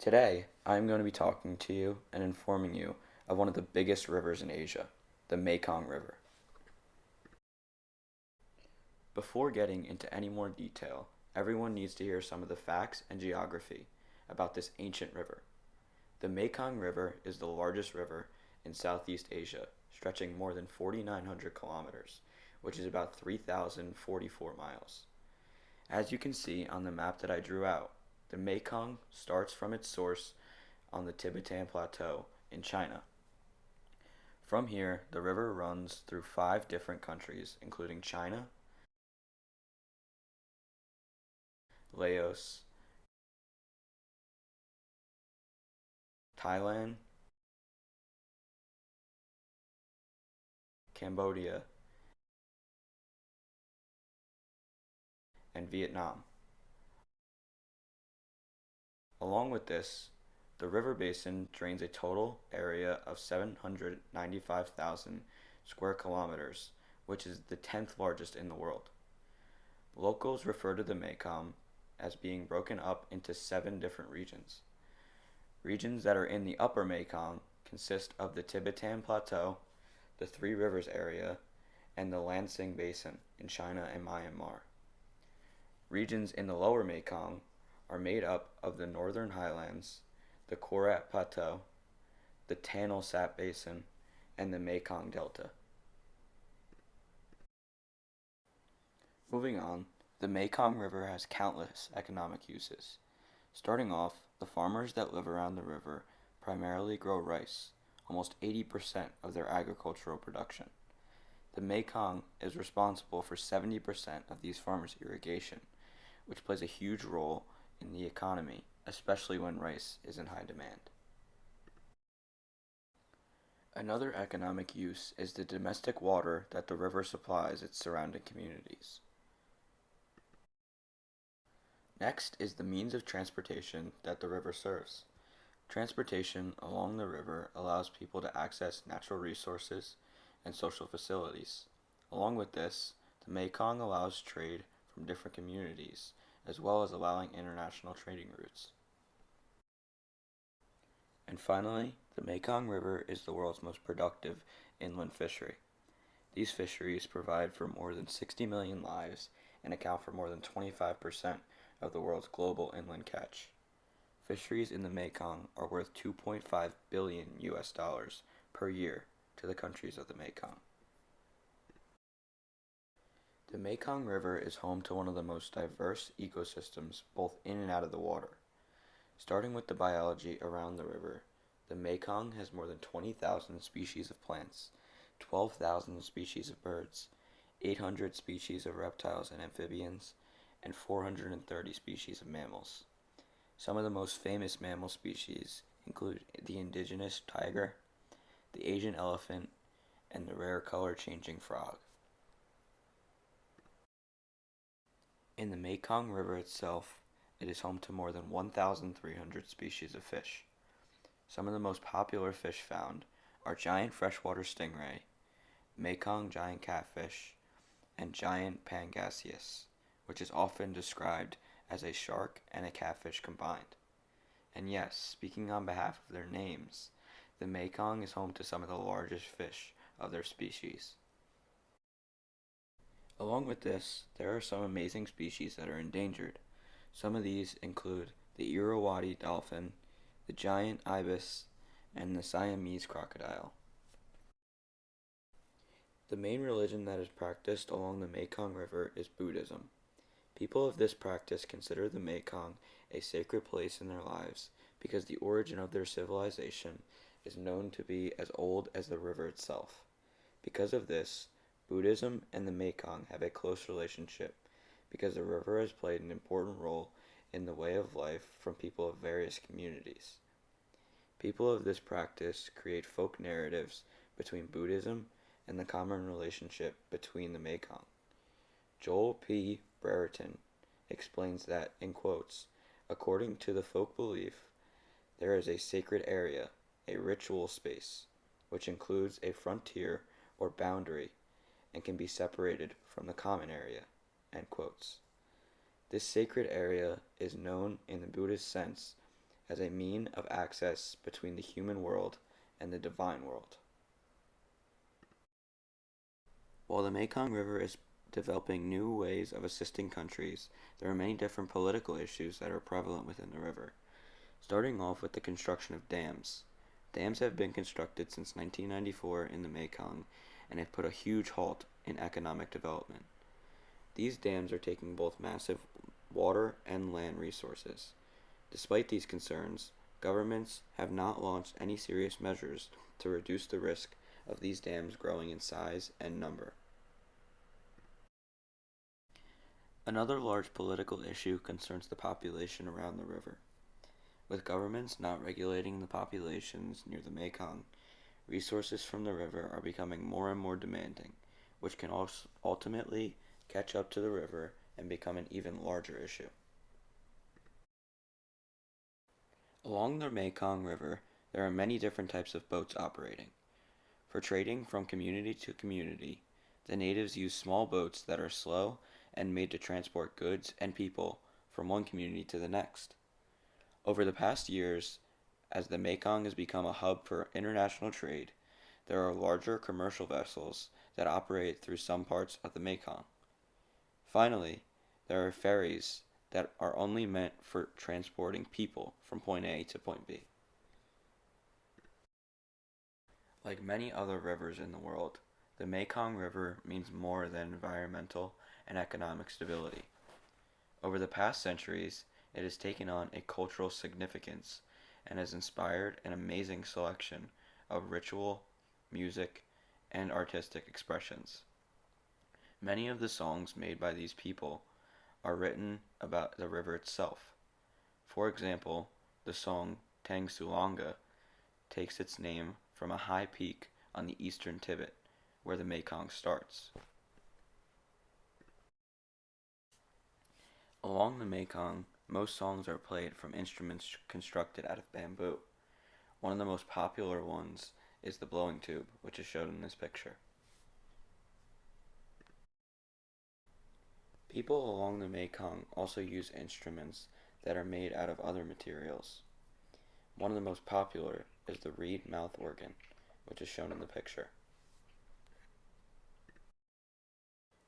Today, I am going to be talking to you and informing you of one of the biggest rivers in Asia, the Mekong River. Before getting into any more detail, everyone needs to hear some of the facts and geography about this ancient river. The Mekong River is the largest river in Southeast Asia, stretching more than 4,900 kilometers, which is about 3,044 miles. As you can see on the map that I drew out, the Mekong starts from its source on the Tibetan Plateau in China. From here, the river runs through 5 different countries, including China, Laos, Thailand, Cambodia, and Vietnam. Along with this, the river basin drains a total area of 795,000 square kilometers, which is the 10th largest in the world. Locals refer to the Mekong as being broken up into 7 different regions. Regions that are in the upper Mekong consist of the Tibetan Plateau, the Three Rivers area, and the Lansing Basin in China and Myanmar. Regions in the lower Mekong are made up of the Northern Highlands, the Korat Plateau, the Tanal Sap Basin, and the Mekong Delta. Moving on, the Mekong River has countless economic uses. Starting off, the farmers that live around the river primarily grow rice, almost 80% of their agricultural production. The Mekong is responsible for 70% of these farmers' irrigation, which plays a huge role in the economy, especially when rice is in high demand. Another economic use is the domestic water that the river supplies its surrounding communities. Next is the means of transportation that the river serves. Transportation along the river allows people to access natural resources and social facilities. Along with this, the Mekong allows trade from different communities, as well as allowing international trading routes. And finally, the Mekong River is the world's most productive inland fishery. These fisheries provide for more than 60 million lives and account for more than 25% of the world's global inland catch. Fisheries in the Mekong are worth 2.5 billion US dollars per year to the countries of the Mekong. The Mekong River is home to one of the most diverse ecosystems both in and out of the water. Starting with the biology around the river, the Mekong has more than 20,000 species of plants, 12,000 species of birds, 800 species of reptiles and amphibians, and 430 species of mammals. Some of the most famous mammal species include the indigenous tiger, the Asian elephant, and the rare color-changing frog. In the Mekong River itself, it is home to more than 1,300 species of fish. Some of the most popular fish found are giant freshwater stingray, Mekong giant catfish, and giant pangasius, which is often described as a shark and a catfish combined. And yes, speaking on behalf of their names, the Mekong is home to some of the largest fish of their species. Along with this, there are some amazing species that are endangered. Some of these include the Irrawaddy dolphin, the giant ibis, and the Siamese crocodile. The main religion that is practiced along the Mekong River is Buddhism. People of this practice consider the Mekong a sacred place in their lives because the origin of their civilization is known to be as old as the river itself. Because of this, Buddhism and the Mekong have a close relationship because the river has played an important role in the way of life from people of various communities. People of this practice create folk narratives between Buddhism and the common relationship between the Mekong. Joel P. Brereton explains that, in quotes, according to the folk belief, there is a sacred area, a ritual space, which includes a frontier or boundary and can be separated from the common area, end quotes. This sacred area is known in the Buddhist sense as a mean of access between the human world and the divine world. While the Mekong River is developing new ways of assisting countries, there are many different political issues that are prevalent within the river. Starting off with the construction of dams. Dams have been constructed since 1994 in the Mekong and have put a huge halt in economic development. These dams are taking both massive water and land resources. Despite these concerns, governments have not launched any serious measures to reduce the risk of these dams growing in size and number. Another large political issue concerns the population around the river. With governments not regulating the populations near the Mekong, resources from the river are becoming more and more demanding, which can also ultimately catch up to the river and become an even larger issue. Along the Mekong River, there are many different types of boats operating. For trading from community to community, the natives use small boats that are slow and made to transport goods and people from one community to the next. Over the past years, as the Mekong has become a hub for international trade, there are larger commercial vessels that operate through some parts of the Mekong. Finally, there are ferries that are only meant for transporting people from point A to point B. Like many other rivers in the world, the Mekong River means more than environmental and economic stability. Over the past centuries, it has taken on a cultural significance and has inspired an amazing selection of ritual, music, and artistic expressions. Many of the songs made by these people are written about the river itself. For example, the song Tang Sulanga takes its name from a high peak on the eastern Tibet, where the Mekong starts. Along the Mekong, most songs are played from instruments constructed out of bamboo. One of the most popular ones is the blowing tube, which is shown in this picture. People along the Mekong also use instruments that are made out of other materials. One of the most popular is the reed mouth organ, which is shown in the picture.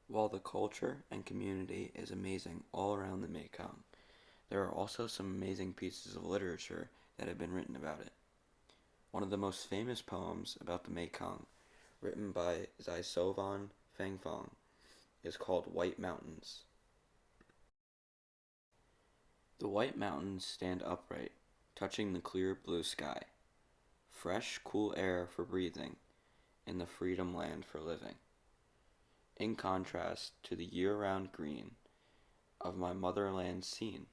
While the culture and community is amazing all around the Mekong, there are also some amazing pieces of literature that have been written about it. One of the most famous poems about the Mekong, written by Zaisovan Fangfong, is called White Mountains. The White Mountains stand upright, touching the clear blue sky. Fresh, cool air for breathing, in the freedom land for living. In contrast to the year-round green of my motherland scene,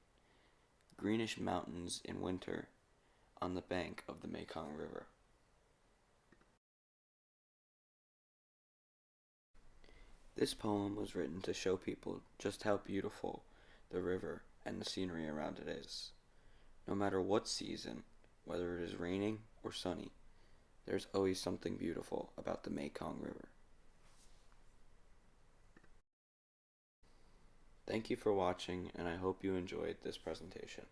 greenish mountains in winter on the bank of the Mekong River. This poem was written to show people just how beautiful the river and the scenery around it is. No matter what season, whether it is raining or sunny, there's always something beautiful about the Mekong River. Thank you for watching, and I hope you enjoyed this presentation.